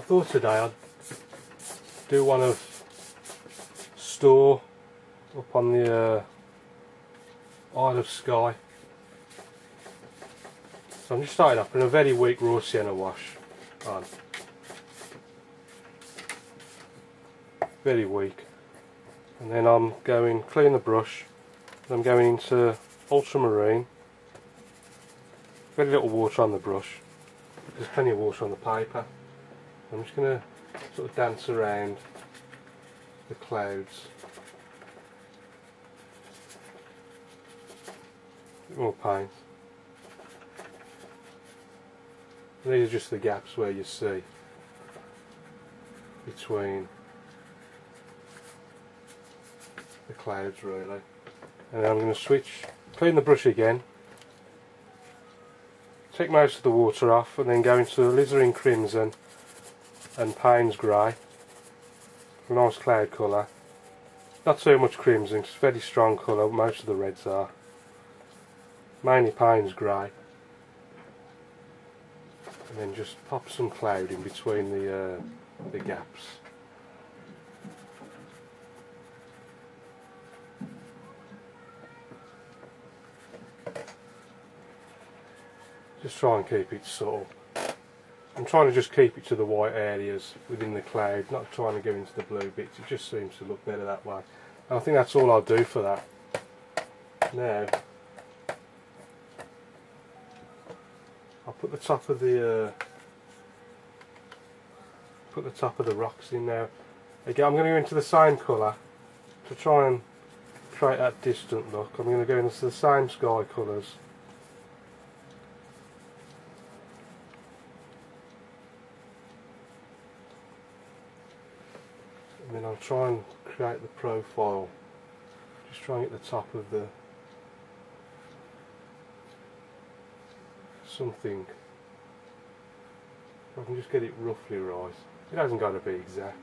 thought today I'd do one of Storr up on the Isle of Skye. So I'm just starting up in a very weak raw sienna wash on. Very weak. And then I'm going clean the brush. I'm going into ultramarine. Very little water on the brush. There's plenty of water on the paper. I'm just going to sort of dance around the clouds. A bit more paint. And these are just the gaps where you see between the clouds really. And then I'm going to switch, clean the brush again, take most of the water off, and then go into alizarin crimson and Payne's grey. A nice cloud colour. Not too much crimson, it's a very strong colour, most of the reds are. Mainly Payne's grey. And then just pop some cloud in between the gaps. Just try and keep it subtle. I'm trying to just keep it to the white areas within the cloud, not trying to go into the blue bits. It just seems to look better that way. And I think that's all I'll do for that. Now, I'll put the top of the rocks in now. Again, I'm going to go into the same colour to try and create that distant look. I'm going to go into the same sky colours. And then I'll try and create the profile, just trying at the top of the something. If I can just get it roughly right. It hasn't got to be exact.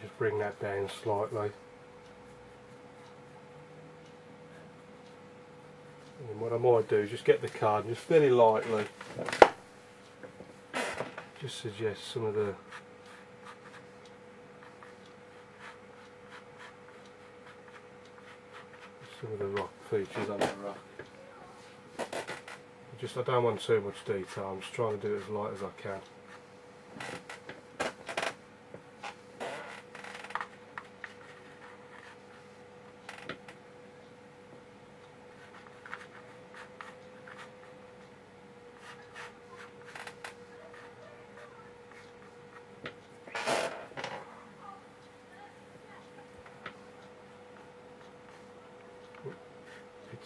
Just bring that down slightly. And what I might do is just get the card and just very lightly just suggest some of the rock features on the rock. I don't want too much detail, I'm just trying to do it as light as I can.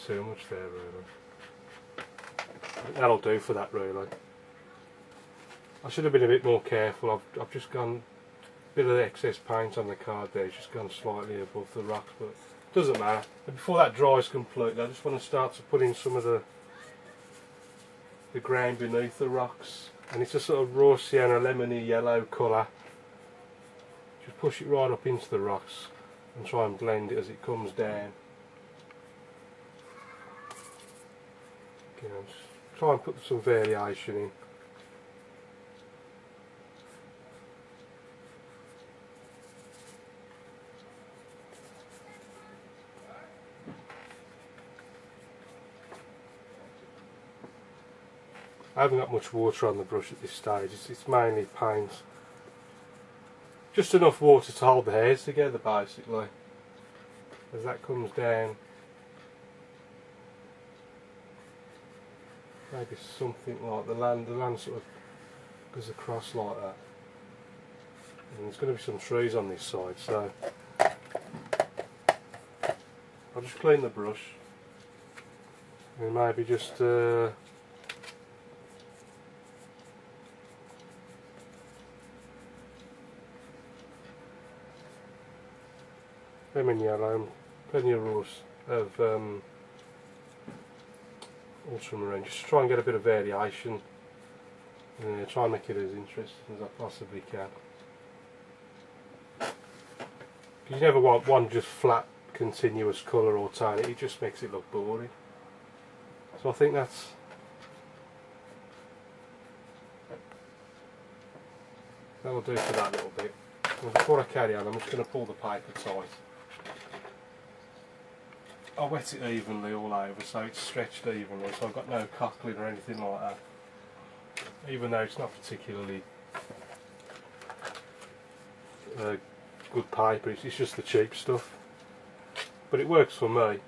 Too much there really. That'll do for that really. I should have been a bit more careful. I've just gone a bit of excess paint on the card there, it's just gone slightly above the rocks, but it doesn't matter. And before that dries completely, I just want to start to put in some of the ground beneath the rocks, and it's a sort of raw sienna lemony yellow colour. Just push it right up into the rocks and try and blend it as it comes down. Just try and put some variation in. I haven't got much water on the brush at this stage, it's mainly paint. Just enough water to hold the hairs together basically. As that comes down, maybe something like the land sort of goes across like that. And there's going to be some trees on this side, so I'll just clean the brush and maybe just lemon yellow, plenty of ultramarine, just to try and get a bit of variation. Try and make it as interesting as I possibly can. Because you never want one just flat, continuous colour or tone, it just makes it look boring. So I think that'll do for that little bit. And before I carry on, I'm just going to pull the paper tight. I'll wet it evenly all over so it's stretched evenly, so I've got no cockling or anything like that. Even though it's not particularly good paper, it's just the cheap stuff. But it works for me.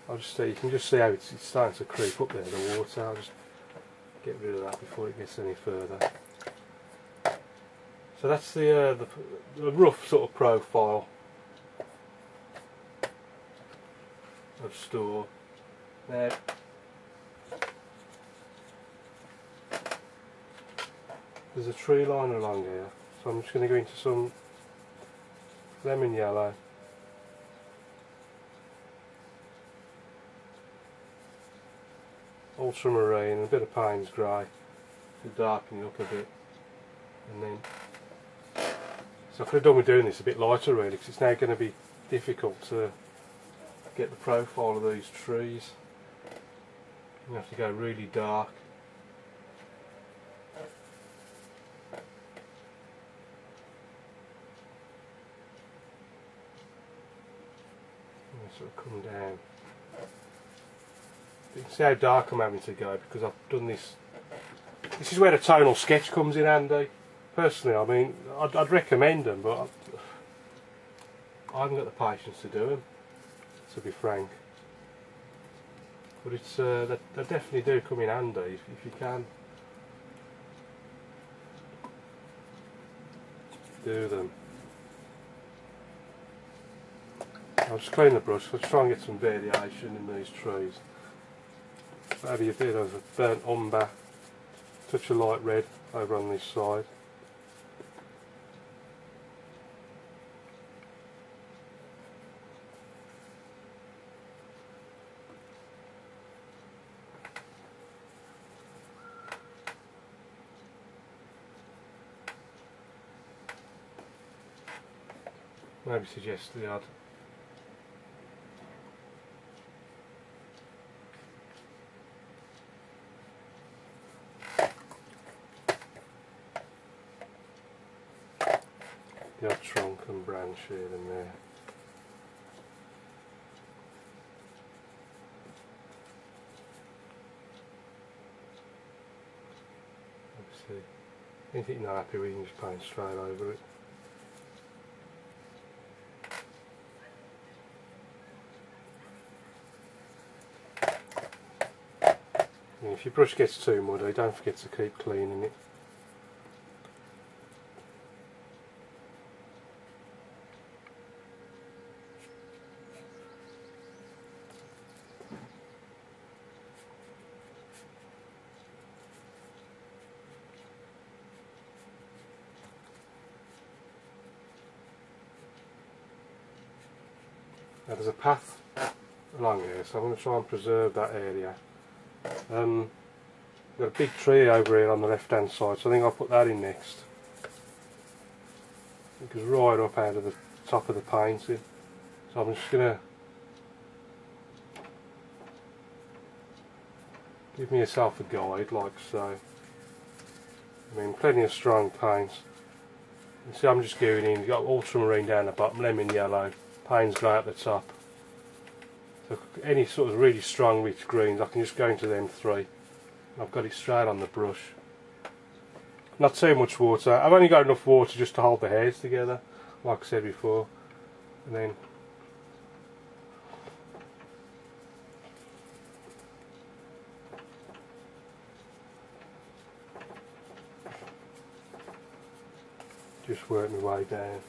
I'll just see, you can just see how it's starting to creep up there, the water. I'll just get rid of that before it gets any further. So that's the rough sort of profile of Storr. Now, there's a tree line along here, so I'm just going to go into some lemon yellow, ultramarine, and a bit of Payne's grey to darken it up a bit, and then so I could have done with doing this a bit lighter really, because it's now going to be difficult to get the profile of these trees. You have to go really dark. And sort of come down. You can see how dark I'm having to go because I've done this. This is where a tonal sketch comes in handy. Personally, I mean, I'd recommend them, but I haven't got the patience to do them, to be frank. But it's they definitely do come in handy if you can do them. I'll just clean the brush. I'll try and get some variation in these trees. Maybe a bit of a burnt umber, touch of light red over on this side. Maybe suggest the odd trunk and branch here and there. Obviously, anything you're not happy with, you can just paint straight over it. And if your brush gets too muddy, don't forget to keep cleaning it. Now there's a path along here, so I'm going to try and preserve that area. Got a big tree over here on the left hand side, so I think I'll put that in next. It goes right up out of the top of the painting, so I'm just going to give myself a guide like so. I mean, plenty of strong paints. You see I'm just going in, you've got ultramarine down the bottom, lemon yellow, Payne's grey at the top. So any sort of really strong rich greens, I can just go into them three. I've got it straight on the brush. Not too much water. I've only got enough water just to hold the hairs together, like I said before. And then just work my way down.